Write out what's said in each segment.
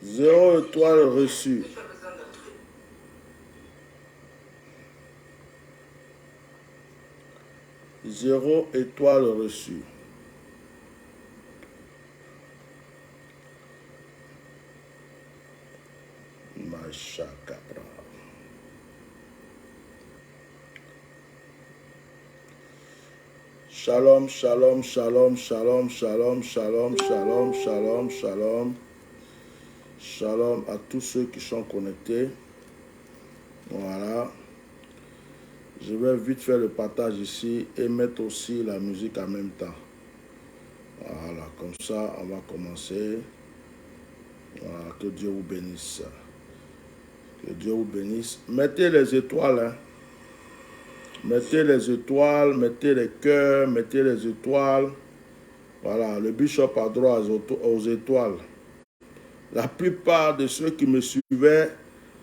0 étoile reçue. Zéro étoile reçue. Machakabra. Shalom, shalom, shalom, shalom, shalom, shalom, shalom, shalom, shalom. Shalom à tous ceux qui sont connectés. Voilà. Je vais vite faire le partage ici et mettre aussi la musique en même temps. Voilà, comme ça, on va commencer. Voilà, que Dieu vous bénisse. Que Dieu vous bénisse. Mettez les étoiles. Hein. Mettez les étoiles, mettez les cœurs, mettez les étoiles. Voilà, le bishop a droit aux étoiles. La plupart de ceux qui me suivaient,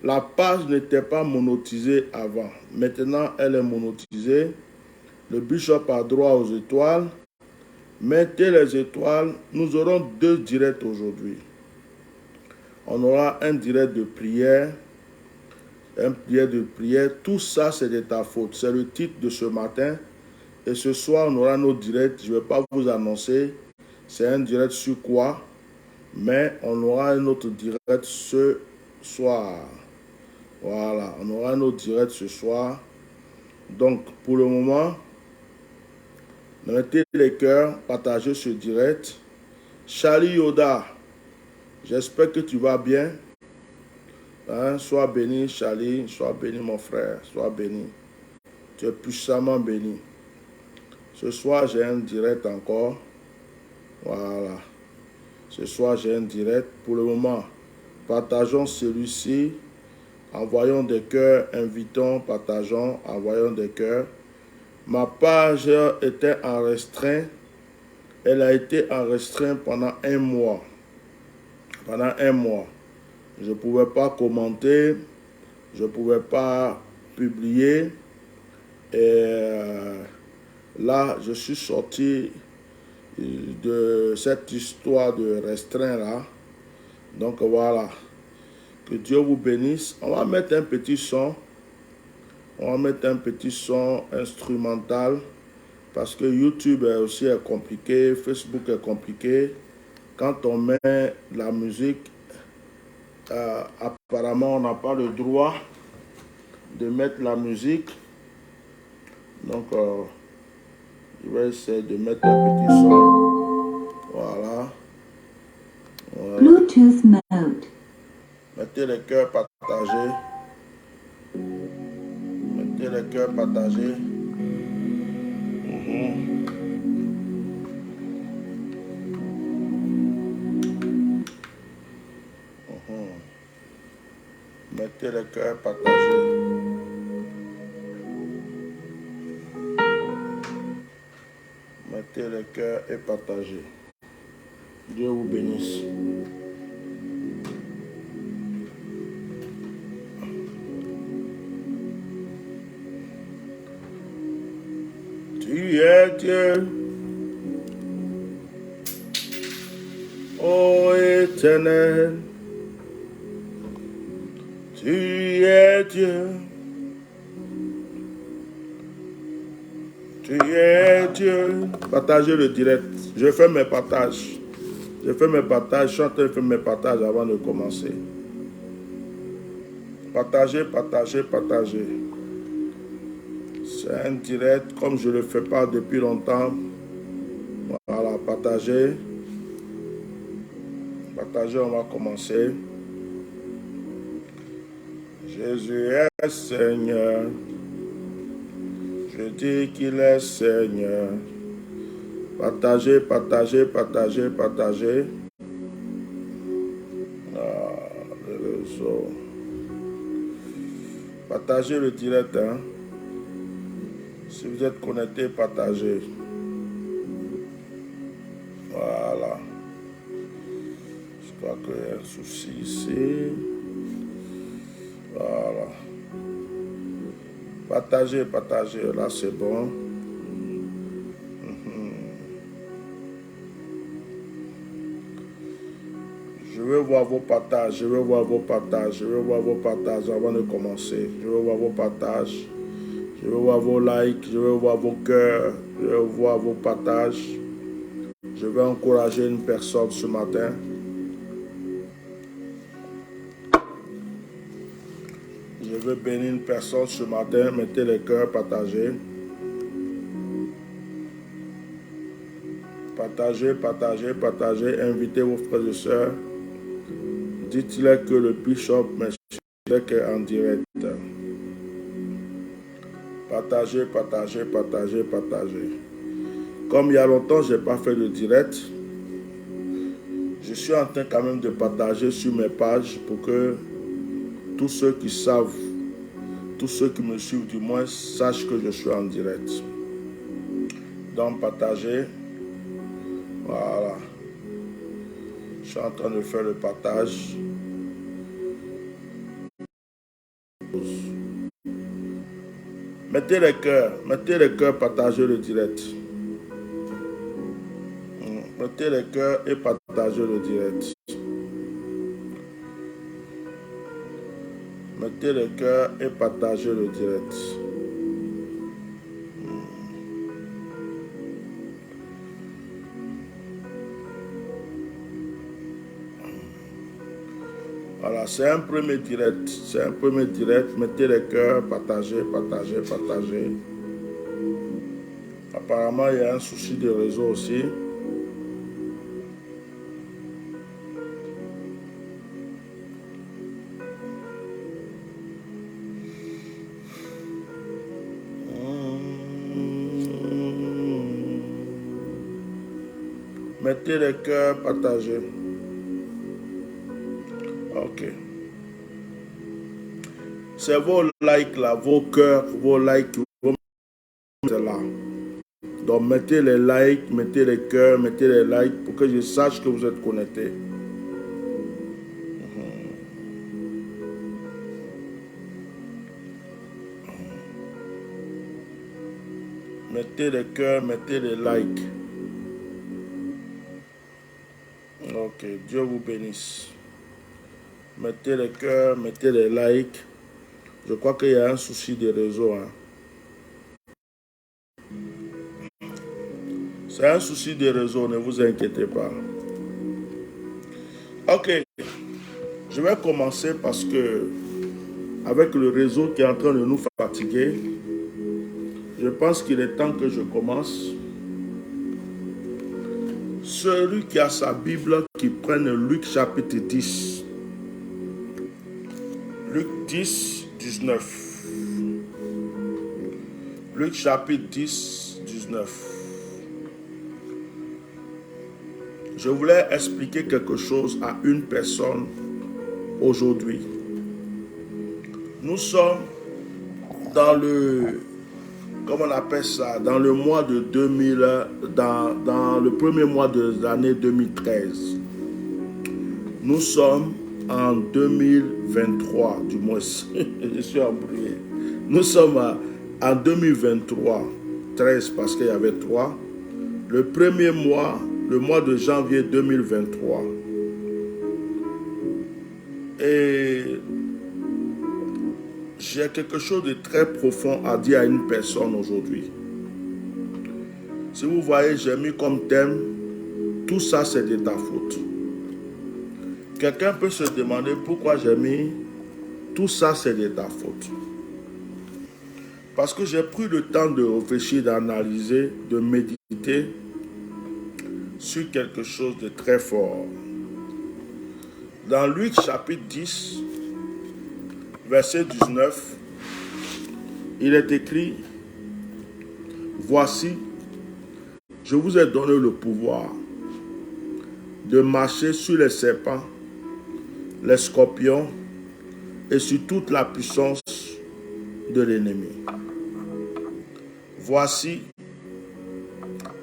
la page n'était pas monétisée avant. Maintenant, elle est monétisée. Le bishop a droit aux étoiles. Mettez les étoiles. Nous aurons 2 directs aujourd'hui. On aura un direct de prière. Un prière de prière. Tout ça, c'est de ta faute. C'est le titre de ce matin. Et ce soir, on aura nos directs. Je ne vais pas vous annoncer. C'est un direct sur quoi. Mais on aura un autre direct ce soir. Voilà, on aura un autre direct ce soir. Donc, pour le moment, mettez les cœurs, partagez ce direct. Charlie Yoda, j'espère que tu vas bien. Hein? Sois béni, Charlie. Sois béni, mon frère. Sois béni. Tu es puissamment béni. Ce soir, j'ai un direct encore. Voilà. Ce soir, j'ai un direct. Pour le moment, partageons celui-ci. Envoyons des cœurs, invitons, partageons, envoyons des cœurs. Ma page était en restreint. Elle a été en restreint pendant 1 mois. Pendant 1 mois. Je ne pouvais pas commenter. Je ne pouvais pas publier. Et là, je suis sorti de cette histoire de restreint là. Donc voilà. Que Dieu vous bénisse. On va mettre un petit son. On va mettre un petit son instrumental. Parce que YouTube aussi est compliqué. Facebook est compliqué. Quand on met la musique, apparemment on n'a pas le droit de mettre la musique. Donc je vais essayer de mettre un petit son. Voilà. Voilà. Bluetooth mode. Mettez les cœurs partagés. Mettez les cœurs partagés. Mettez les cœurs partagés. Mettez les cœurs et partagez. Dieu vous bénisse. Tu es Dieu, ô Éternel. Tu es Dieu. Tu es Dieu. Partagez le direct. Je fais mes partages. Je fais mes partages. Je suis en train de faire mes partages avant de commencer. Partagez, partagez, partagez. C'est un direct comme je ne le fais pas depuis longtemps. Voilà, partagez. Partagez, on va commencer. Jésus est Seigneur. Je dis qu'il est Seigneur. Partagez, partagez, partagez, partagez. Le réseau. Partagez le direct. Hein. Si vous êtes connecté, partagez. Voilà. Je crois qu'il y a un souci ici. Voilà. Partagez, partagez. Là, c'est bon. Je veux voir vos partages, je veux voir vos partages, je veux voir vos partages avant de commencer. Je veux voir vos partages, je veux voir vos likes, je veux voir vos cœurs, je veux voir vos partages. Je veux encourager une personne ce matin. Je veux bénir une personne ce matin. Mettez les cœurs, partagez. Partagez, partagez, partagez. Invitez vos frères et sœurs. Dites-leur que le bishop m'explique en direct. Partagez, partagez, partagez, partagez. Comme il y a longtemps, je n'ai pas fait de direct. Je suis en train quand même de partager sur mes pages pour que tous ceux qui savent, tous ceux qui me suivent du moins, sachent que je suis en direct. Donc partagez. Voilà. Je suis en train de faire le partage. Mettez les cœurs, partagez le direct. Mettez les cœurs et partagez le direct. Mettez les cœurs et partagez le direct. Voilà, c'est un premier direct. C'est un premier direct. Mettez les cœurs, partagez, partagez, partagez. Apparemment, il y a un souci de réseau aussi. Mettez les cœurs, partagez. Ok. C'est vos likes là, vos cœurs, vos likes, vos là. Donc mettez les likes, mettez les cœurs, mettez les likes pour que je sache que vous êtes connectés. Mettez les cœurs, mettez les likes. Ok, Dieu vous bénisse. Mettez les cœurs, mettez les likes. Je crois qu'il y a un souci de réseau. Hein. C'est un souci de réseau, ne vous inquiétez pas. Ok, je vais commencer parce que avec le réseau qui est en train de nous fatiguer, je pense qu'il est temps que je commence. Celui qui a sa Bible, qui prenne Luc chapitre 10. Luc 10, 19. Luc chapitre 10, 19. Je voulais expliquer quelque chose à une personne aujourd'hui. Nous sommes dans le, comment on appelle ça, dans le mois de 2000, dans le premier mois de l'année 2013. Nous sommes en 2023, du moins, je suis embrouillé. Nous sommes en 2023, 13 parce qu'il y avait 3. Le premier mois, le mois de janvier 2023. Et j'ai quelque chose de très profond à dire à une personne aujourd'hui. Si vous voyez, j'ai mis comme thème, tout ça c'est de ta faute. Quelqu'un peut se demander pourquoi j'ai mis, tout ça c'est de ta faute. Parce que j'ai pris le temps de réfléchir, d'analyser, de méditer sur quelque chose de très fort. Dans Luc chapitre 10, verset 19, il est écrit, « Voici, je vous ai donné le pouvoir de marcher sur les serpents, les scorpions et sur toute la puissance de l'ennemi. Voici,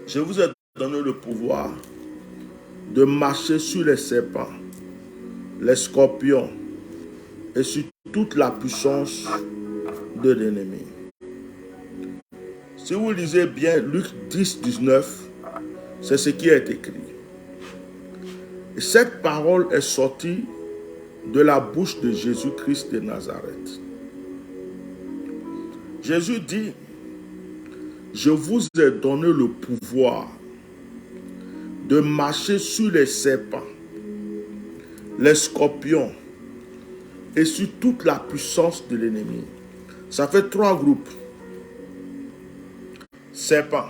je vous ai donné le pouvoir de marcher sur les serpents, les scorpions et sur toute la puissance de l'ennemi. » Si vous lisez bien Luc 10, 19, c'est ce qui est écrit. Et cette parole est sortie de la bouche de Jésus-Christ de Nazareth. Jésus dit, je vous ai donné le pouvoir de marcher sur les serpents, les scorpions et sur toute la puissance de l'ennemi. Ça fait 3 groupes. Serpents,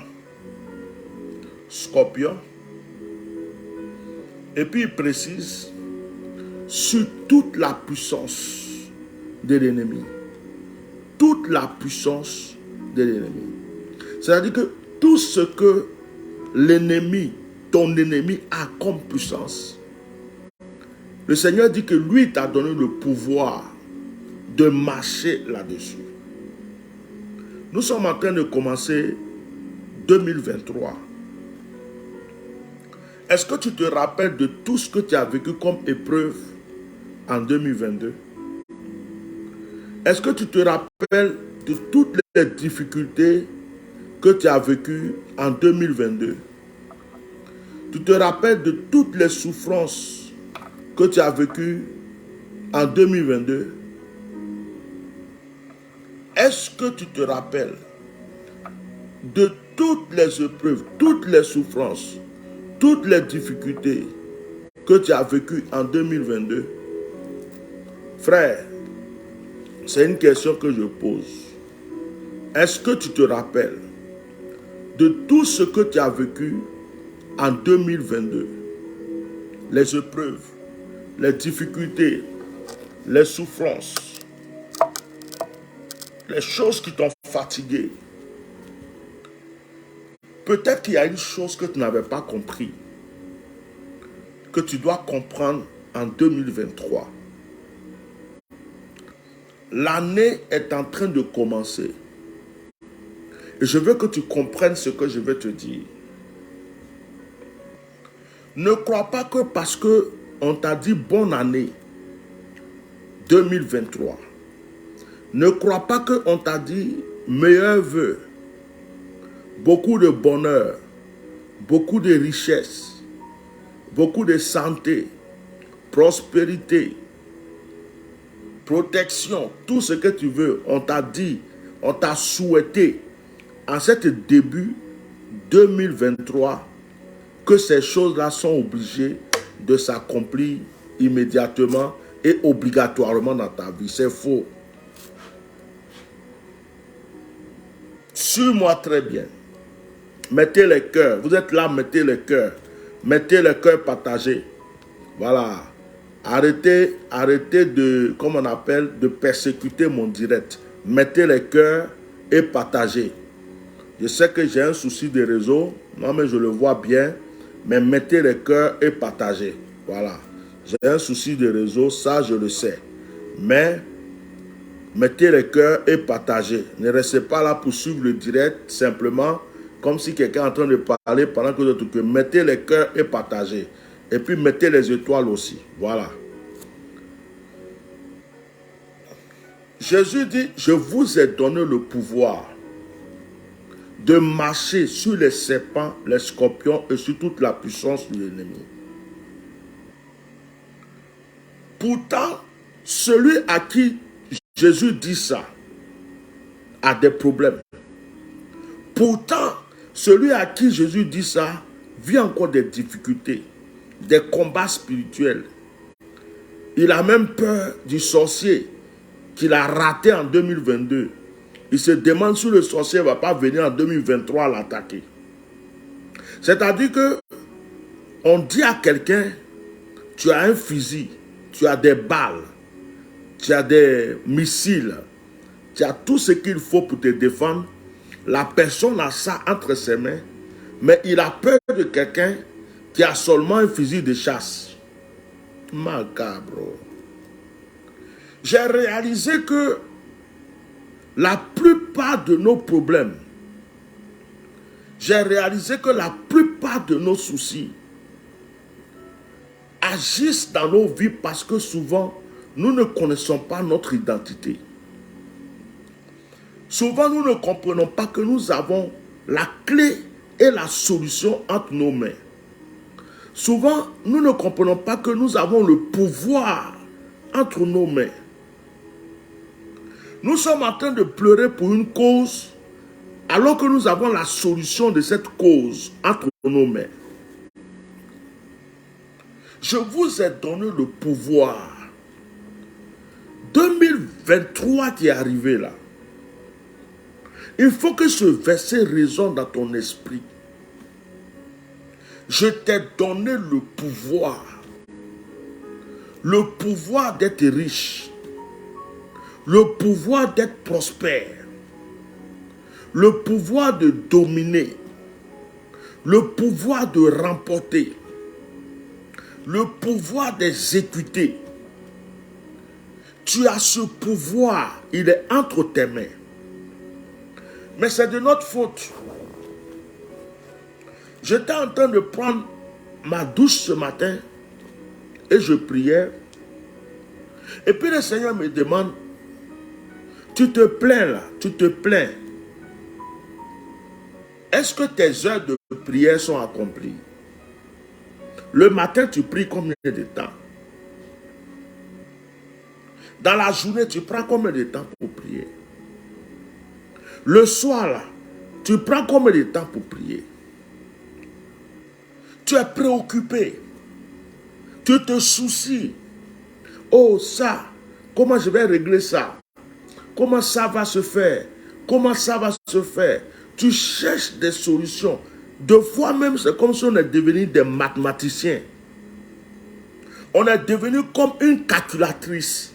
scorpions, et puis il précise sur toute la puissance de l'ennemi. Toute la puissance de l'ennemi. C'est-à-dire que tout ce que l'ennemi, ton ennemi a comme puissance, le Seigneur dit que lui t'a donné le pouvoir de marcher là-dessus. Nous sommes en train de commencer 2023. Est-ce que tu te rappelles de tout ce que tu as vécu comme épreuve en 2022? Est-ce que tu te rappelles de toutes les difficultés que tu as vécues en 2022? Tu te rappelles de toutes les souffrances que tu as vécues en 2022? Est-ce que tu te rappelles de toutes les épreuves, toutes les souffrances, toutes les difficultés que tu as vécues en 2022? Frère, c'est une question que je pose. Est-ce que tu te rappelles de tout ce que tu as vécu en 2022? Les épreuves, les difficultés, les souffrances, les choses qui t'ont fatigué. Peut-être qu'il y a une chose que tu n'avais pas compris, que tu dois comprendre en 2023. L'année est en train de commencer. Et je veux que tu comprennes ce que je vais te dire. Ne crois pas que parce qu'on t'a dit bonne année 2023, ne crois pas qu'on t'a dit meilleurs vœux, beaucoup de bonheur, beaucoup de richesse, beaucoup de santé, prospérité, protection, tout ce que tu veux, on t'a dit, on t'a souhaité en cet début 2023 que ces choses-là sont obligées de s'accomplir immédiatement et obligatoirement dans ta vie. C'est faux. Suis-moi très bien. Mettez les cœurs. Vous êtes là, mettez les cœurs. Mettez les cœurs partagés. Voilà. Arrêtez de, comme on appelle, de persécuter mon direct. Mettez les cœurs et partagez. Je sais que j'ai un souci de réseau. Non, mais je le vois bien. Mais mettez les cœurs et partagez. Voilà. J'ai un souci de réseau, ça je le sais. Mais mettez les cœurs et partagez. Ne restez pas là pour suivre le direct simplement comme si quelqu'un est en train de parler pendant que d'autres que mettez les cœurs et partagez. Et puis mettez les étoiles aussi. Voilà. Jésus dit, je vous ai donné le pouvoir de marcher sur les serpents, les scorpions et sur toute la puissance de l'ennemi. Pourtant, celui à qui Jésus dit ça a des problèmes. Pourtant, celui à qui Jésus dit ça vit encore des difficultés, des combats spirituels. Il a même peur du sorcier qu'il a raté en 2022. Il se demande si le sorcier ne va pas venir en 2023 l'attaquer. C'est-à-dire que on dit à quelqu'un, tu as un fusil, tu as des balles, tu as des missiles, tu as tout ce qu'il faut pour te défendre. La personne a ça entre ses mains, mais il a peur de quelqu'un qui a seulement un fusil de chasse. Macabre. J'ai réalisé que la plupart de nos problèmes, j'ai réalisé que la plupart de nos soucis agissent dans nos vies parce que souvent, nous ne connaissons pas notre identité. Souvent, nous ne comprenons pas que nous avons la clé et la solution entre nos mains. Souvent, nous ne comprenons pas que nous avons le pouvoir entre nos mains. Nous sommes en train de pleurer pour une cause, alors que nous avons la solution de cette cause entre nos mains. Je vous ai donné le pouvoir. 2023 qui est arrivé là. Il faut que ce verset résonne dans ton esprit. Je t'ai donné le pouvoir. Le pouvoir d'être riche. Le pouvoir d'être prospère. Le pouvoir de dominer. Le pouvoir de remporter. Le pouvoir d'exécuter. Tu as ce pouvoir, il est entre tes mains. Mais c'est de notre faute. J'étais en train de prendre ma douche ce matin et je priais. Et puis le Seigneur me demande, tu te plains là, tu te plains. Est-ce que tes heures de prière sont accomplies? Le matin, tu pries combien de temps? Dans la journée, tu prends combien de temps pour prier? Le soir, là, tu prends combien de temps pour prier? Tu es préoccupé. Tu te soucies. Oh, ça, comment je vais régler ça? Comment ça va se faire? Comment ça va se faire? Tu cherches des solutions. De fois même, c'est comme si on est devenu des mathématiciens. On est devenu comme une calculatrice.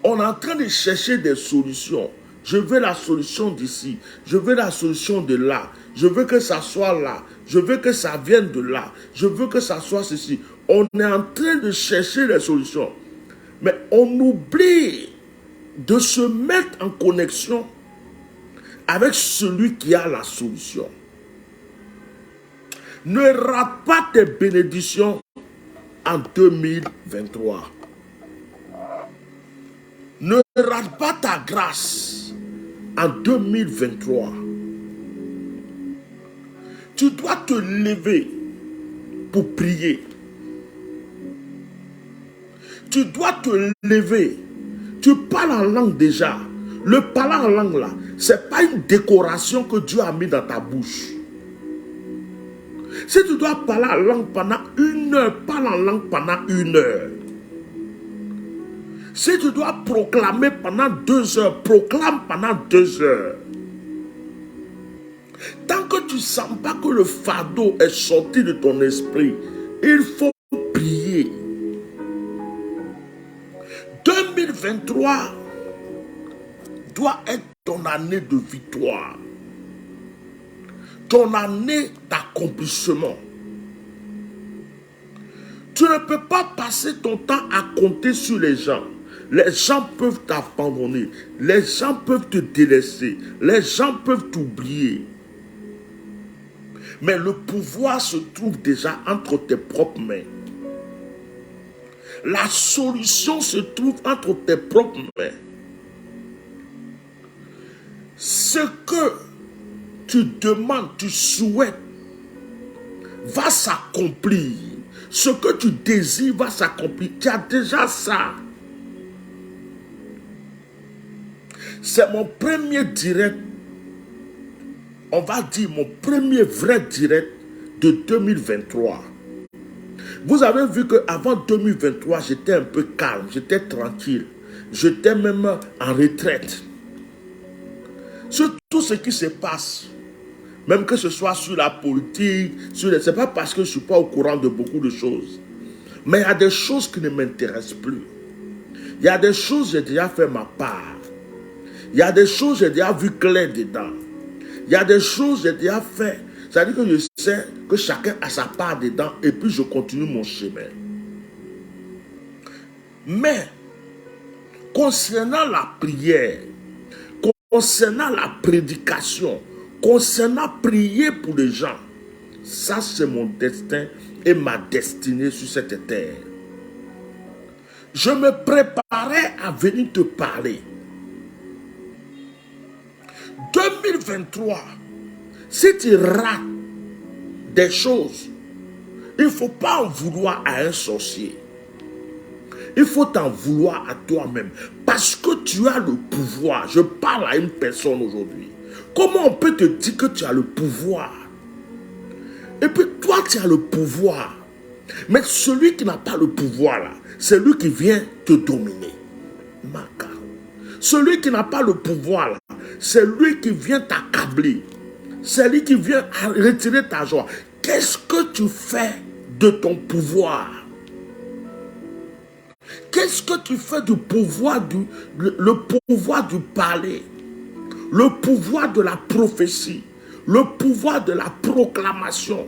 On est en train de chercher des solutions. Je veux la solution d'ici. Je veux la solution de là. Je veux que ça soit là. Je veux que ça vienne de là. Je veux que ça soit ceci. On est en train de chercher les solutions. Mais on oublie de se mettre en connexion avec celui qui a la solution. Ne rate pas tes bénédictions en 2023. Ne rate pas ta grâce en 2023. Tu dois te lever pour prier. Tu dois te lever. Tu parles en langue déjà. Le parler en langue là, ce n'est pas une décoration que Dieu a mis dans ta bouche. Si tu dois parler en langue pendant 1 heure, parle en langue pendant 1 heure. Si tu dois proclamer pendant 2 heures, proclame pendant 2 heures. Tant que tu ne sens pas que le fardeau est sorti de ton esprit, il faut prier. 2023 doit être ton année de victoire. Ton année d'accomplissement. Tu ne peux pas passer ton temps à compter sur les gens. Les gens peuvent t'abandonner. Les gens peuvent te délaisser. Les gens peuvent t'oublier. Mais le pouvoir se trouve déjà entre tes propres mains. La solution se trouve entre tes propres mains. Ce que tu demandes, tu souhaites, va s'accomplir. Ce que tu désires va s'accomplir. Tu as déjà ça. C'est mon premier direct. On va dire mon premier vrai direct de 2023. Vous avez vu qu'avant 2023, j'étais un peu calme, j'étais tranquille. J'étais même en retraite. Sur tout ce qui se passe, même que ce soit sur la politique, ce n'est pas parce que je ne suis pas au courant de beaucoup de choses. Mais il y a des choses qui ne m'intéressent plus. Il y a des choses, j'ai déjà fait ma part. Il y a des choses, j'ai déjà vu clair dedans. Il y a des choses, j'ai déjà fait. C'est-à-dire que je sais que chacun a sa part dedans et puis je continue mon chemin. Mais, concernant la prière, concernant la prédication, concernant prier pour les gens, ça c'est mon destin et ma destinée sur cette terre. Je me préparais à venir te parler. 2023, si tu rates des choses, Il ne faut pas en vouloir à un sorcier. Il faut t'en vouloir à toi-même. Parce que tu as le pouvoir. Je parle à une personne aujourd'hui. Comment on peut te dire que tu as le pouvoir? Et puis toi, tu as le pouvoir. Mais celui qui n'a pas le pouvoir, là, c'est lui qui vient te dominer. Macao. Celui qui n'a pas le pouvoir, là, c'est lui qui vient t'accabler. C'est lui qui vient retirer ta joie. Qu'est-ce que tu fais de ton pouvoir? Qu'est-ce que tu fais du pouvoir le pouvoir du parler, le pouvoir de la prophétie, le pouvoir de la proclamation,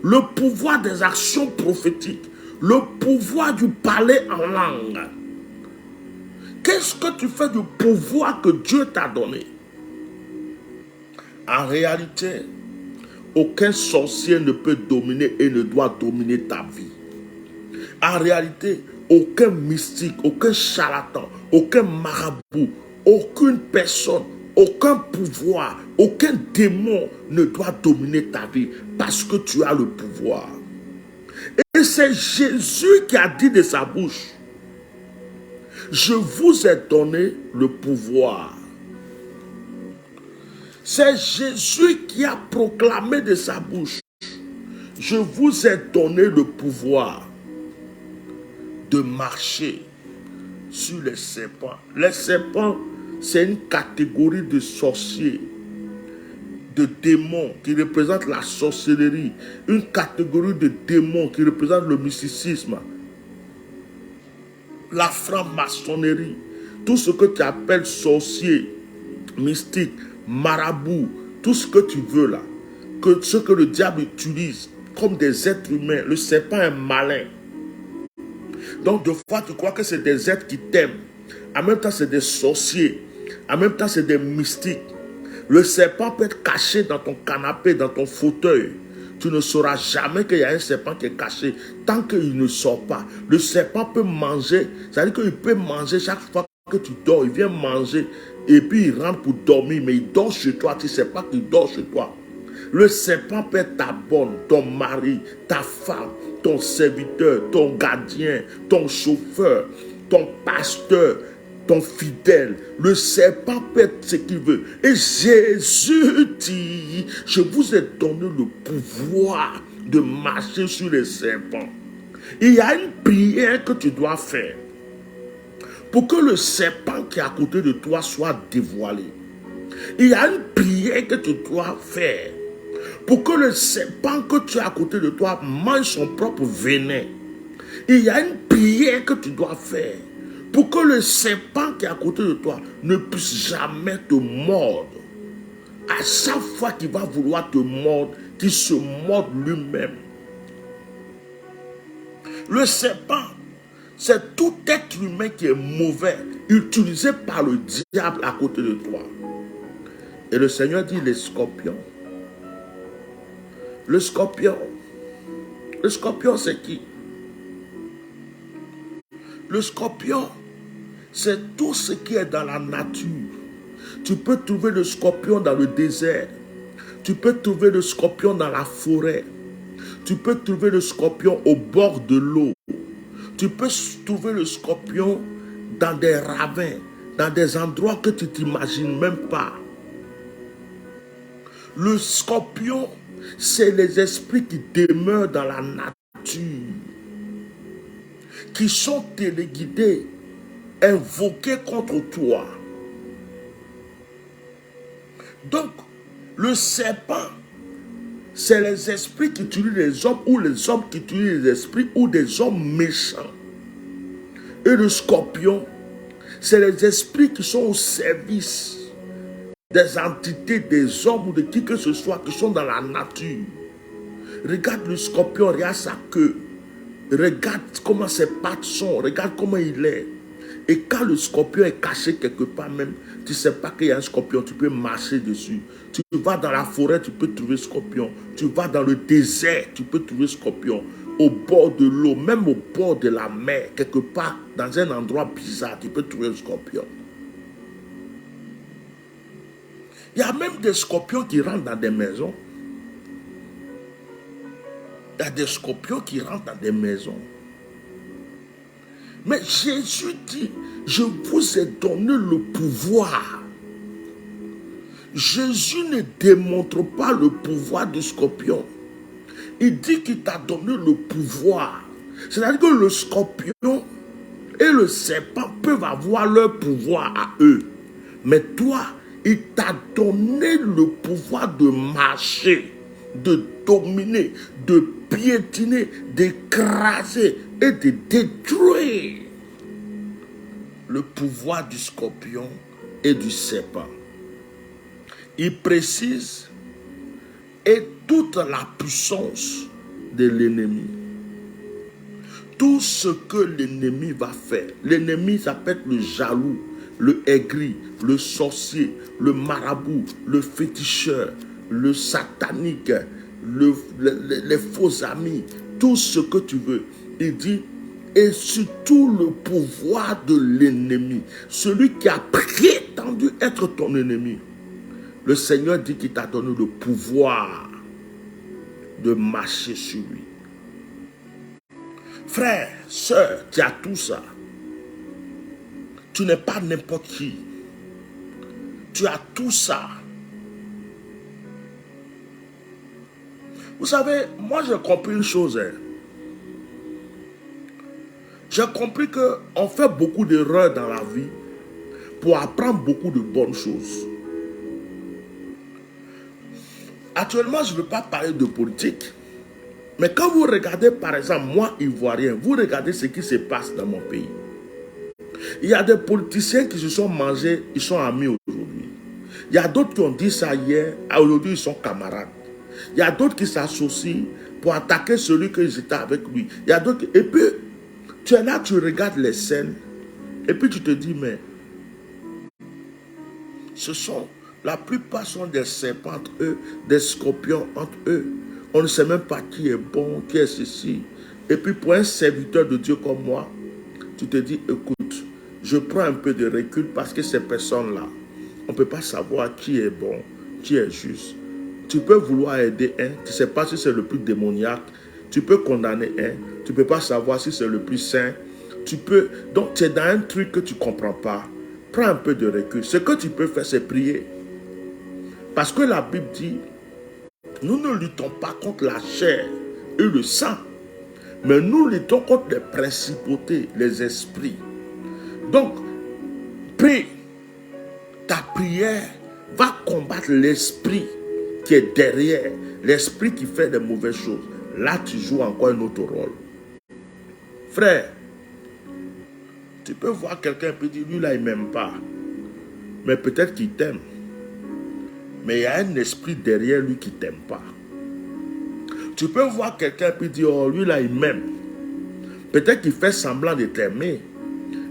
le pouvoir des actions prophétiques, le pouvoir du parler en langue? Qu'est-ce que tu fais du pouvoir que Dieu t'a donné? En réalité, aucun sorcier ne peut dominer et ne doit dominer ta vie. En réalité, aucun mystique, aucun charlatan, aucun marabout, aucune personne, aucun pouvoir, aucun démon ne doit dominer ta vie parce que tu as le pouvoir. Et c'est Jésus qui a dit de sa bouche, je vous ai donné le pouvoir. C'est Jésus qui a proclamé de sa bouche, je vous ai donné le pouvoir de marcher sur les serpents. Les serpents, c'est une catégorie de sorciers, de démons qui représentent la sorcellerie, une catégorie de démons qui représentent le mysticisme, la franc-maçonnerie, tout ce que tu appelles sorcier, mystique, marabout, tout ce que tu veux là, que ce que le diable utilise comme des êtres humains. Le serpent est malin. Donc, de fois, tu crois que c'est des êtres qui t'aiment. En même temps, c'est des sorciers. En même temps, c'est des mystiques. Le serpent peut être caché dans ton canapé, dans ton fauteuil. Tu ne sauras jamais qu'il y a un serpent qui est caché tant qu'il ne sort pas. Le serpent peut manger. C'est-à-dire qu'il peut manger chaque fois que tu dors. Il vient manger et puis il rentre pour dormir. Mais il dort chez toi. Tu ne sais pas qu'il dort chez toi. Le serpent peut être ta bonne, ton mari, ta femme, ton serviteur, ton gardien, ton chauffeur, ton pasteur, ton fidèle. Le serpent peut être ce qu'il veut. Et Jésus dit, je vous ai donné le pouvoir de marcher sur les serpents. Il y a une prière que tu dois faire pour que le serpent qui est à côté de toi soit dévoilé. Il y a une prière que tu dois faire pour que le serpent que tu as à côté de toi mange son propre venin. Il y a une prière que tu dois faire pour que le serpent qui est à côté de toi ne puisse jamais te mordre. À chaque fois qu'il va vouloir te mordre, qu'il se morde lui-même. Le serpent, c'est tout être humain qui est mauvais, utilisé par le diable à côté de toi. Et le Seigneur dit les scorpions. Le scorpion c'est qui? Le scorpion, c'est tout ce qui est dans la nature. Tu peux trouver le scorpion dans le désert. Tu peux trouver le scorpion dans la forêt. Tu peux trouver le scorpion au bord de l'eau. Tu peux trouver le scorpion dans des ravins, dans des endroits que tu ne t'imagines même pas. Le scorpion, c'est les esprits qui demeurent dans la nature, qui sont téléguidés, invoqués contre toi. Donc, le serpent, c'est les esprits qui tuent les hommes ou les hommes qui tuent les esprits ou des hommes méchants. Et le scorpion, c'est les esprits qui sont au service des entités, des hommes ou de qui que ce soit qui sont dans la nature. Regarde le scorpion, regarde sa queue. Regarde comment ses pattes sont. Regarde comment il est. Et quand le scorpion est caché quelque part même, tu ne sais pas qu'il y a un scorpion, tu peux marcher dessus. Tu vas dans la forêt, tu peux trouver scorpion. Tu vas dans le désert, tu peux trouver scorpion. Au bord de l'eau, même au bord de la mer, quelque part, dans un endroit bizarre, tu peux trouver un scorpion. Il y a même des scorpions qui rentrent dans des maisons. Il y a des scorpions qui rentrent dans des maisons. Mais Jésus dit, je vous ai donné le pouvoir. Jésus ne démontre pas le pouvoir du scorpion. Il dit qu'il t'a donné le pouvoir. C'est-à-dire que le scorpion et le serpent peuvent avoir leur pouvoir à eux. Mais toi, il t'a donné le pouvoir de marcher, de dominer, de piétiner, d'écraser et de détruire. Le pouvoir du scorpion et du serpent. Il précise, et toute la puissance de l'ennemi. Tout ce que l'ennemi va faire. L'ennemi, ça peut être le jaloux, le aigri, le sorcier, le marabout, le féticheur, le satanique, les faux amis, tout ce que tu veux. Il dit, et surtout le pouvoir de l'ennemi, celui qui a prétendu être ton ennemi. Le Seigneur dit qu'il t'a donné le pouvoir de marcher sur lui. Frère, sœur, tu as tout ça. Tu n'es pas n'importe qui. Tu as tout ça. Vous savez, moi j'ai compris une chose. J'ai compris qu'on fait beaucoup d'erreurs dans la vie pour apprendre beaucoup de bonnes choses. Actuellement, je ne veux pas parler de politique. Mais quand vous regardez, par exemple, moi, Ivoirien, vous regardez ce qui se passe dans mon pays. Il y a des politiciens qui se sont mangés, ils sont amis aujourd'hui. Il y a d'autres qui ont dit ça hier, aujourd'hui ils sont camarades. Il y a d'autres qui s'associent pour attaquer celui que j'étais avec lui. Il y a d'autres. Et puis, tu es là, tu regardes les scènes, et puis tu te dis, mais la plupart sont des serpents entre eux, des scorpions entre eux. On ne sait même pas qui est bon, qui est ceci. Et puis pour un serviteur de Dieu comme moi, tu te dis, écoute, je prends un peu de recul parce que ces personnes-là, on ne peut pas savoir qui est bon, qui est juste. Tu peux vouloir aider un, tu ne sais pas si c'est le plus démoniaque. Tu peux condamner un, tu ne peux pas savoir si c'est le plus saint. Donc tu es dans un truc que tu ne comprends pas. Prends un peu de recul. Ce que tu peux faire, c'est prier. Parce que la Bible dit, nous ne luttons pas contre la chair et le sang, mais nous luttons contre les principautés, les esprits. Donc, prie. Ta prière va combattre l'esprit qui est derrière, l'esprit qui fait des mauvaises choses. Là, tu joues encore un autre rôle. Frère, tu peux voir quelqu'un et dire, lui là, il ne m'aime pas. Mais peut-être qu'il t'aime. Mais il y a un esprit derrière lui qui ne t'aime pas. Tu peux voir quelqu'un et dire, oh, lui là, il m'aime. Peut-être qu'il fait semblant de t'aimer.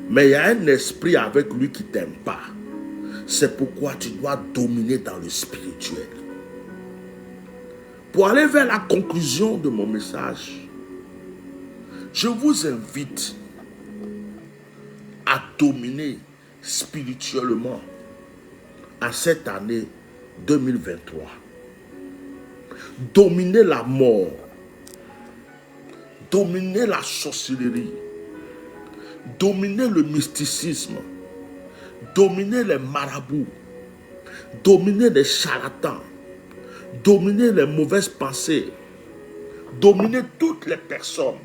Mais il y a un esprit avec lui qui ne t'aime pas. C'est pourquoi tu dois dominer dans le spirituel. Pour aller vers la conclusion de mon message, je vous invite à dominer spirituellement en cette année 2023. Dominer la mort, dominer la sorcellerie, dominer le mysticisme, dominer les marabouts, dominer les charlatans, dominer les mauvaises pensées, dominer toutes les personnes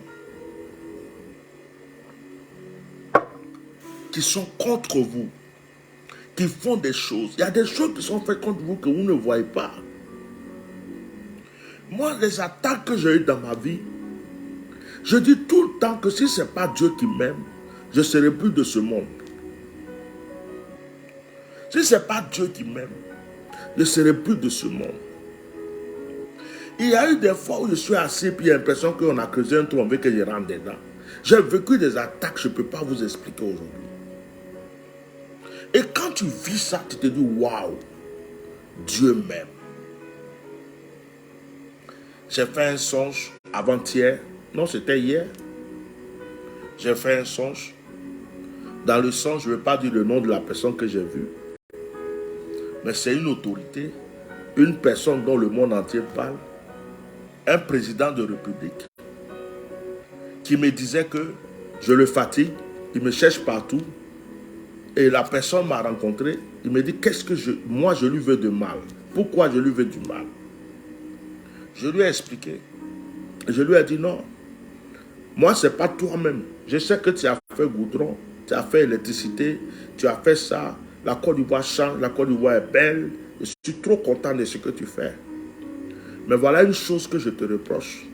qui sont contre vous, qui font des choses. Il y a des choses qui sont faites contre vous que vous ne voyez pas. Moi, les attaques que j'ai eues dans ma vie, je dis tout le temps que si ce n'est pas Dieu qui m'aime, je ne serai plus de ce monde. Si ce n'est pas Dieu qui m'aime, je ne serai plus de ce monde. Il y a eu des fois où je suis assis et puis il y a l'impression qu'on a creusé un trou, on veut que je rentre dedans. J'ai vécu des attaques, je ne peux pas vous expliquer aujourd'hui. Et quand tu vis ça, tu te dis, waouh, Dieu m'aime. J'ai fait un songe avant-hier, non c'était hier. J'ai fait un songe. Dans le songe, je ne vais pas dire le nom de la personne que j'ai vue. Mais c'est une autorité, une personne dont le monde entier parle. un président de république qui me disait que je le fatigue, il me cherche partout. Et la personne m'a rencontré, il me dit, qu'est-ce que moi je lui veux de mal? Pourquoi je lui veux du mal? Je lui ai expliqué. Je lui ai dit non. Moi, ce n'est pas toi-même. Je sais que tu as fait goudron, tu as fait électricité, tu as fait ça. La Côte d'Ivoire change, la Côte d'Ivoire est belle. Je suis trop content de ce que tu fais. Mais voilà une chose que je te reproche.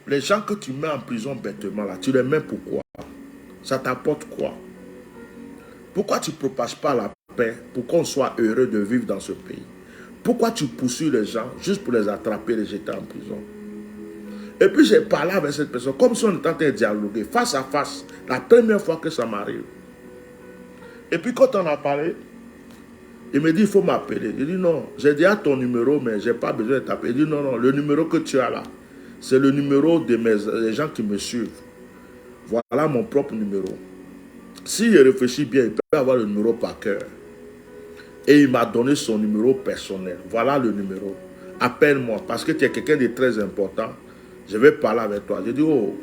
Les gens que tu mets en prison bêtement, là, tu les mets pourquoi? Ça t'apporte quoi? Pourquoi tu ne propages pas la paix pour qu'on soit heureux de vivre dans ce pays? Pourquoi tu poursuis les gens juste pour les attraper et les jeter en prison? Et puis j'ai parlé avec cette personne comme si on était en train de dialoguer face à face, la première fois que ça m'arrive. Et puis quand on a parlé, il me dit il faut m'appeler. Je dis non, j'ai déjà ton numéro mais je n'ai pas besoin de t'appeler. Il dit non, le numéro que tu as là, c'est le numéro des gens qui me suivent. Voilà mon propre numéro. S'il réfléchit bien, il peut avoir le numéro par cœur. Et il m'a donné son numéro personnel. Voilà le numéro. Appelle-moi parce que tu es quelqu'un de très important. Je vais parler avec toi. Je dis, oh,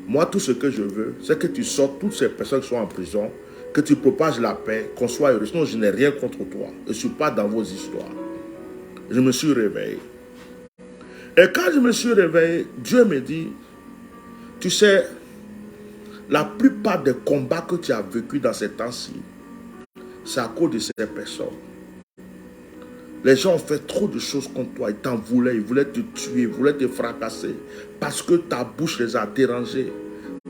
moi tout ce que je veux, c'est que tu sortes toutes ces personnes qui sont en prison, que tu propages la paix, qu'on soit heureux. Sinon, je n'ai rien contre toi. Je ne suis pas dans vos histoires. Je me suis réveillé. Et quand je me suis réveillé, Dieu me dit, tu sais, la plupart des combats que tu as vécus dans ces temps-ci, c'est à cause de ces personnes. Les gens ont fait trop de choses contre toi. Ils t'en voulaient, ils voulaient te tuer, ils voulaient te fracasser. Parce que ta bouche les a dérangés.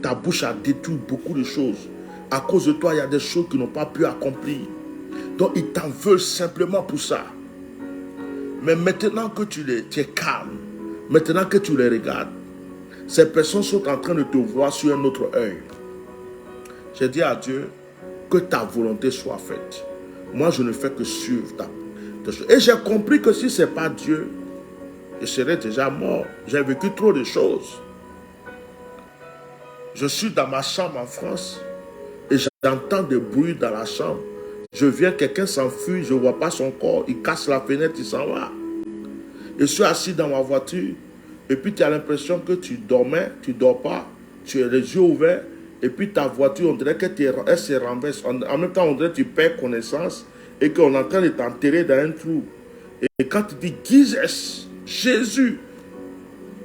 Ta bouche a détruit beaucoup de choses. À cause de toi, il y a des choses qu'ils n'ont pas pu accomplir. Donc, ils t'en veulent simplement pour ça. Mais maintenant que tu es calme, maintenant que tu les regardes, ces personnes sont en train de te voir sur un autre œil. J'ai dit à Dieu, que ta volonté soit faite. Moi, je ne fais que suivre ta volonté. Et j'ai compris que si ce n'est pas Dieu, je serais déjà mort. J'ai vécu trop de choses. Je suis dans ma chambre en France et j'entends des bruits dans la chambre. Je viens, quelqu'un s'enfuit, je ne vois pas son corps. Il casse la fenêtre, il s'en va. Je suis assis dans ma voiture et puis tu as l'impression que tu dormais, tu ne dors pas, tu as les yeux ouverts. Et puis ta voiture, on dirait qu'elle se renverse. En même temps, on dirait que tu perds connaissance et qu'on est en train de t'enterrer dans un trou. Et quand tu dis Jésus,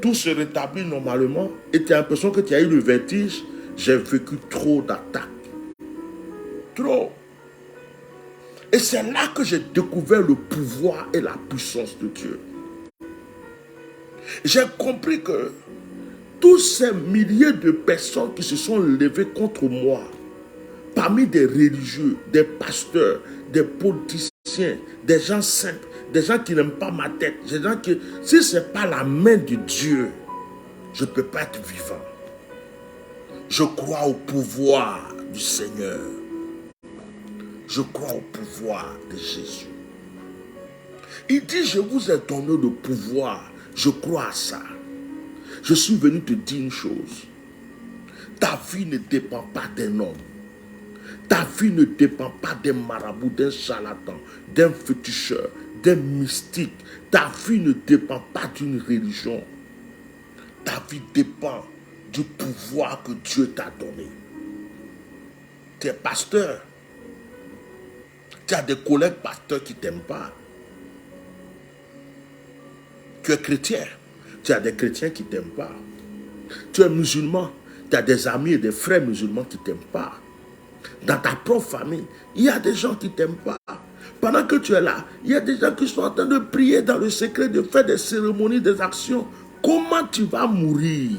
tout se rétablit normalement et tu as l'impression que tu as eu le vertige. J'ai vécu trop d'attaques. Trop. Et c'est là que j'ai découvert le pouvoir et la puissance de Dieu. J'ai compris que tous ces milliers de personnes qui se sont levées contre moi, parmi des religieux, des pasteurs, des politiciens, des gens simples, des gens qui n'aiment pas ma tête, des gens qui, si ce n'est pas la main de Dieu, je ne peux pas être vivant. Je crois au pouvoir du Seigneur. Je crois au pouvoir de Jésus. Il dit, je vous ai donné le pouvoir. Je crois à ça. Je suis venu te dire une chose. Ta vie ne dépend pas d'un homme. Ta vie ne dépend pas d'un marabout, d'un charlatan, d'un féticheur, d'un mystique. Ta vie ne dépend pas d'une religion. Ta vie dépend du pouvoir que Dieu t'a donné. Tu es pasteur. Tu as des collègues pasteurs qui ne t'aiment pas. Tu es chrétien. Tu as des chrétiens qui ne t'aiment pas. Tu es musulman. Tu as des amis et des frères musulmans qui ne t'aiment pas. Dans ta propre famille, il y a des gens qui ne t'aiment pas. Pendant que tu es là, il y a des gens qui sont en train de prier dans le secret, de faire des cérémonies, des actions. Comment tu vas mourir?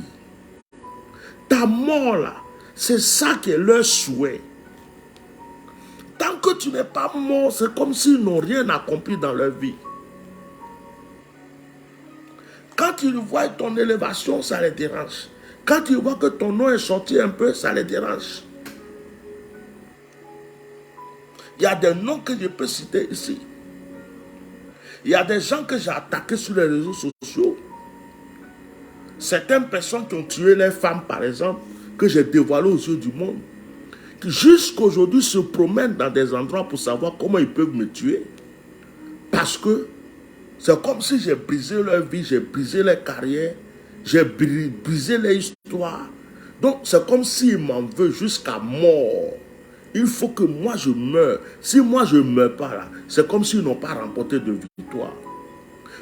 Ta mort là, c'est ça qui est leur souhait. Tant que tu n'es pas mort, c'est comme s'ils n'ont rien accompli dans leur vie. Quand ils voient ton élévation, ça les dérange. Quand ils voient que ton nom est sorti un peu, ça les dérange. Il y a des noms que je peux citer ici. Il y a des gens que j'ai attaqués sur les réseaux sociaux. Certaines personnes qui ont tué les femmes, par exemple, que j'ai dévoilées aux yeux du monde, qui jusqu'à aujourd'hui se promènent dans des endroits pour savoir comment ils peuvent me tuer. Parce que C'est comme si j'ai brisé leur vie, j'ai brisé leur carrière, j'ai brisé leur histoire. Donc c'est comme s'ils m'en veulent jusqu'à mort. Il faut que moi je meure. Si moi je ne meurs pas là, c'est comme s'ils n'ont pas remporté de victoire.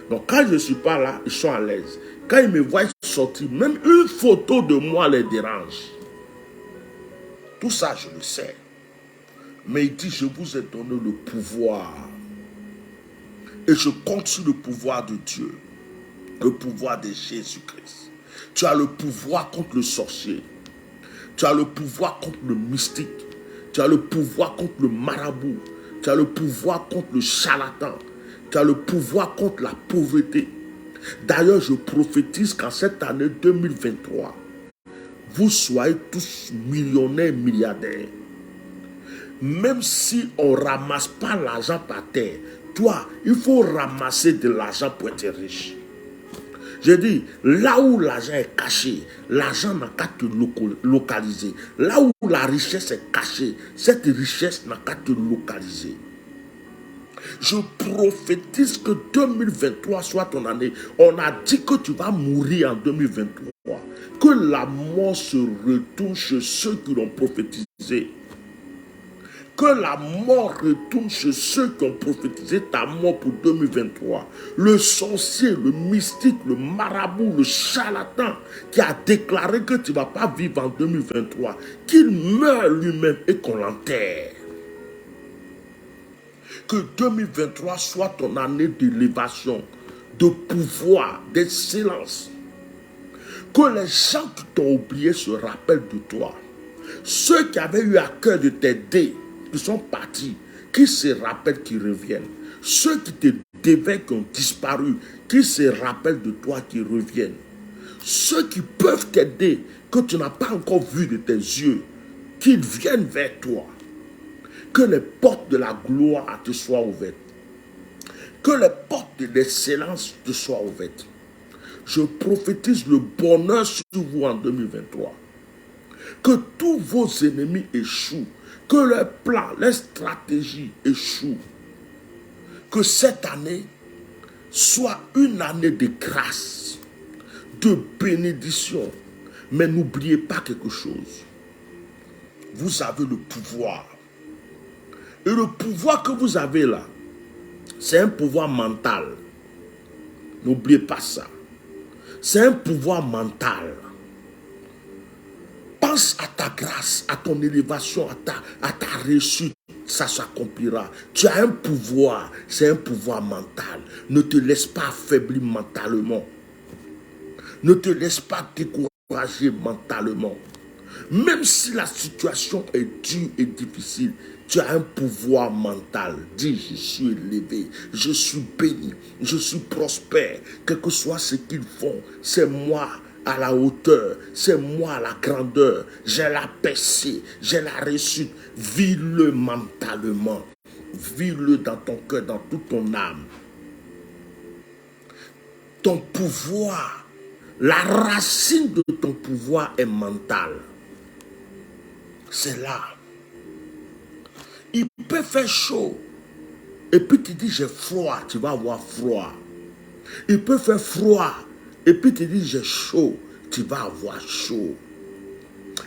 Donc quand je ne suis pas là, ils sont à l'aise. Quand ils me voient sortir, même une photo de moi les dérange. Tout ça, je le sais. Mais il dit, je vous ai donné le pouvoir. Et je compte sur le pouvoir de Dieu. Le pouvoir de Jésus-Christ. Tu as le pouvoir contre le sorcier. Tu as le pouvoir contre le mystique. Tu as le pouvoir contre le marabout. Tu as le pouvoir contre le charlatan. Tu as le pouvoir contre la pauvreté. D'ailleurs, je prophétise qu'en cette année 2023, vous soyez tous millionnaires, milliardaires. Même si on ne ramasse pas l'argent par terre, toi, il faut ramasser de l'argent pour être riche. Je dis, là où l'argent est caché, l'argent n'a qu'à te localiser. Là où la richesse est cachée, cette richesse n'a qu'à te localiser. Je prophétise que 2023 soit ton année. On a dit que tu vas mourir en 2023. Que la mort se retourne chez ceux qui l'ont prophétisé. Que la mort retourne chez ceux qui ont prophétisé ta mort pour 2023. Le sorcier, le mystique, le marabout, le charlatan qui a déclaré que tu ne vas pas vivre en 2023. Qu'il meure lui-même et qu'on l'enterre. Que 2023 soit ton année d'élévation, de pouvoir, d'excellence. Que les gens qui t'ont oublié se rappellent de toi. Ceux qui avaient eu à cœur de t'aider, qui sont partis, qui se rappellent, qui reviennent. Ceux qui te devaient, qui ont disparu, qui se rappellent de toi, qui reviennent. Ceux qui peuvent t'aider, que tu n'as pas encore vu de tes yeux, qu'ils viennent vers toi. Que les portes de la gloire te soient ouvertes. Que les portes de l'excellence te soient ouvertes. Je prophétise le bonheur sur vous en 2023. Que tous vos ennemis échouent. Que leurs plans, leurs stratégies échouent. Que cette année soit une année de grâce, de bénédiction. Mais n'oubliez pas quelque chose. Vous avez le pouvoir. Et le pouvoir que vous avez là, c'est un pouvoir mental. N'oubliez pas ça. C'est un pouvoir mental. Pense à ta grâce, à ton élévation, à ta réussite. Ça s'accomplira. Tu as un pouvoir. C'est un pouvoir mental. Ne te laisse pas affaiblir mentalement. Ne te laisse pas décourager mentalement. Même si la situation est dure et difficile, tu as un pouvoir mental. Dis, je suis élevé, je suis béni, je suis prospère. Quel que soit ce qu'ils font, c'est moi à la hauteur, c'est moi à la grandeur. J'ai la percée, j'ai la réussite. Vis-le mentalement. Vis-le dans ton cœur, dans toute ton âme. Ton pouvoir, la racine de ton pouvoir est mentale. C'est là. Il peut faire chaud. Et puis tu dis j'ai froid, tu vas avoir froid. Il peut faire froid. Et puis tu dis j'ai chaud, tu vas avoir chaud.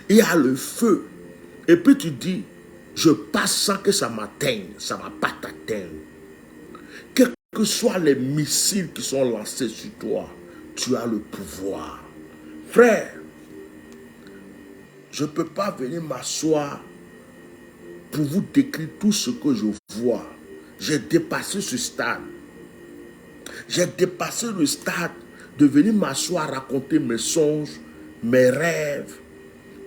Il y a le feu. Et puis tu dis je passe sans que ça m'atteigne. Ça ne va pas t'atteindre. Quels que soient les missiles qui sont lancés sur toi, tu as le pouvoir. Frère, je ne peux pas venir m'asseoir pour vous décrire tout ce que je vois. J'ai dépassé ce stade. J'ai dépassé le stade de venir m'asseoir, raconter mes songes, mes rêves,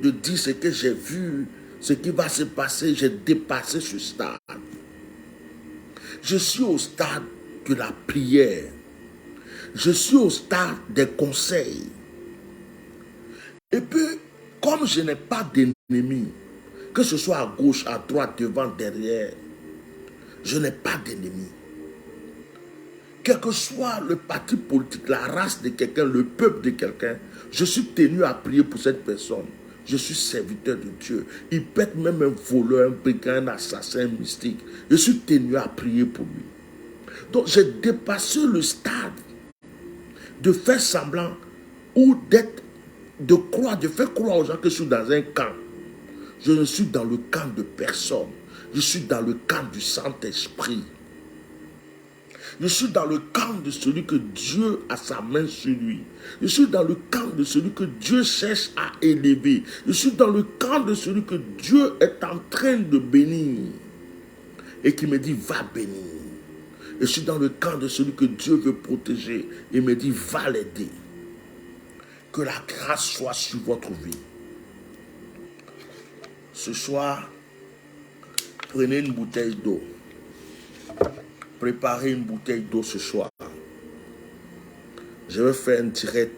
de dire ce que j'ai vu, ce qui va se passer. J'ai dépassé ce stade. Je suis au stade de la prière. Je suis au stade des conseils. Et puis, comme je n'ai pas d'ennemis, que ce soit à gauche, à droite, devant, derrière, je n'ai pas d'ennemis. Quel que soit le parti politique, la race de quelqu'un, le peuple de quelqu'un, je suis tenu à prier pour cette personne. Je suis serviteur de Dieu. Il peut être même un voleur, un brigand, un assassin, un mystique. Je suis tenu à prier pour lui. Donc j'ai dépassé le stade de faire semblant ou de faire croire aux gens que je suis dans un camp. Je ne suis dans le camp de personne. Je suis dans le camp du Saint-Esprit. Je suis dans le camp de celui que Dieu a sa main sur lui. Je suis dans le camp de celui que Dieu cherche à élever. Je suis dans le camp de celui que Dieu est en train de bénir. Et qui me dit, va bénir. Je suis dans le camp de celui que Dieu veut protéger. Et me dit, va l'aider. Que la grâce soit sur votre vie. Ce soir, prenez une bouteille d'eau. Préparez une bouteille d'eau ce soir. Je vais faire un direct,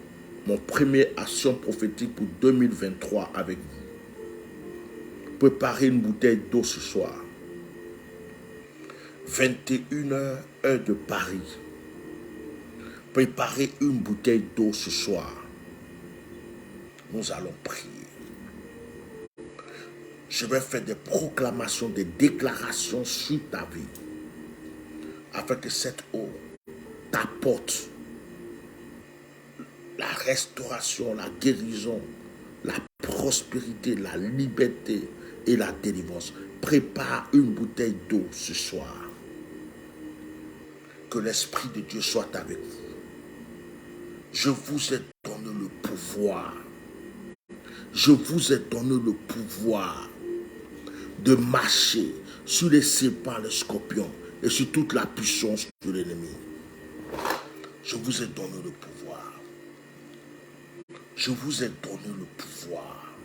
mon premier action prophétique pour 2023 avec vous. Préparez une bouteille d'eau ce soir. 21h, heure de Paris. Préparez une bouteille d'eau ce soir. Nous allons prier. Je vais faire des proclamations, des déclarations sur ta vie. Afin que cette eau t'apporte la restauration, la guérison, la prospérité, la liberté et la délivrance. Prépare une bouteille d'eau ce soir. Que l'Esprit de Dieu soit avec vous. Je vous ai donné le pouvoir. Je vous ai donné le pouvoir de marcher sur les serpents, les scorpions et sur toute la puissance de l'ennemi. Je vous ai donné le pouvoir. Je vous ai donné le pouvoir.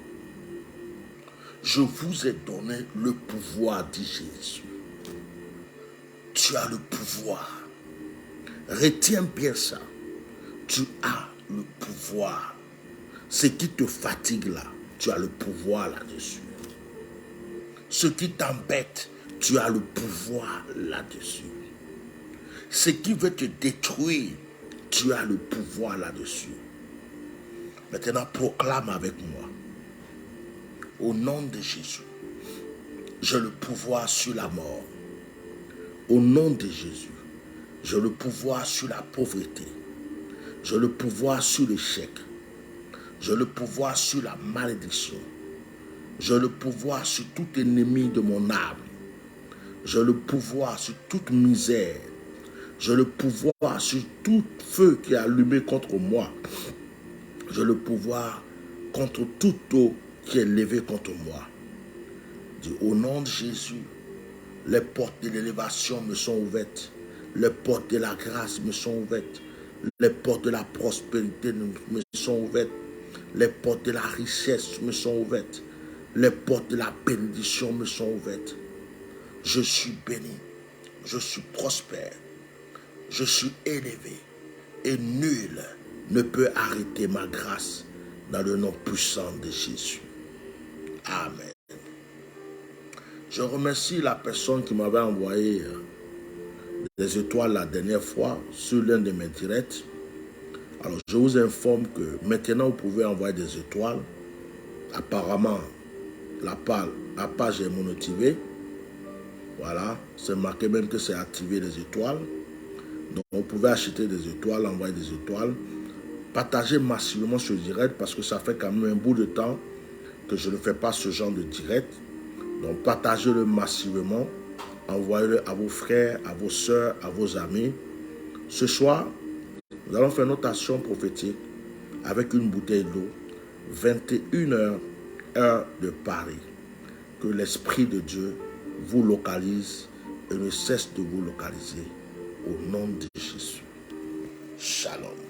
Je vous ai donné le pouvoir, dit Jésus. Tu as le pouvoir. Retiens bien ça. Tu as le pouvoir. Ce qui te fatigue là, tu as le pouvoir là-dessus. Ce qui t'embête, tu as le pouvoir là-dessus. Ce qui veut te détruire, tu as le pouvoir là-dessus. Maintenant, proclame avec moi. Au nom de Jésus, j'ai le pouvoir sur la mort. Au nom de Jésus, j'ai le pouvoir sur la pauvreté. J'ai le pouvoir sur l'échec. J'ai le pouvoir sur la malédiction. J'ai le pouvoir sur tout ennemi de mon âme. J'ai le pouvoir sur toute misère. J'ai le pouvoir sur tout feu qui est allumé contre moi. J'ai le pouvoir contre toute eau qui est levée contre moi. Dis, au nom de Jésus, les portes de l'élévation me sont ouvertes. Les portes de la grâce me sont ouvertes. Les portes de la prospérité me sont ouvertes. Les portes de la richesse me sont ouvertes. Les portes de la bénédiction me sont ouvertes. Je suis béni. Je suis prospère. Je suis élevé. Et nul ne peut arrêter ma grâce dans le nom puissant de Jésus. Amen. Je remercie la personne qui m'avait envoyé des étoiles la dernière fois sur l'un de mes directs. Alors, je vous informe que maintenant, vous pouvez envoyer des étoiles. Apparemment, la page est monétisée. Voilà, c'est marqué même que c'est activé les étoiles. Donc, vous pouvez acheter des étoiles, envoyer des étoiles. Partagez massivement ce direct parce que ça fait quand même un bout de temps que je ne fais pas ce genre de direct. Donc, partagez-le massivement. Envoyez-le à vos frères, à vos soeurs, à vos amis. Ce soir, nous allons faire notre action prophétique avec une bouteille d'eau. 21h, heure de Paris. Que l'Esprit de Dieu vous localise et ne cesse de vous localiser. Au nom de Jésus. Shalom.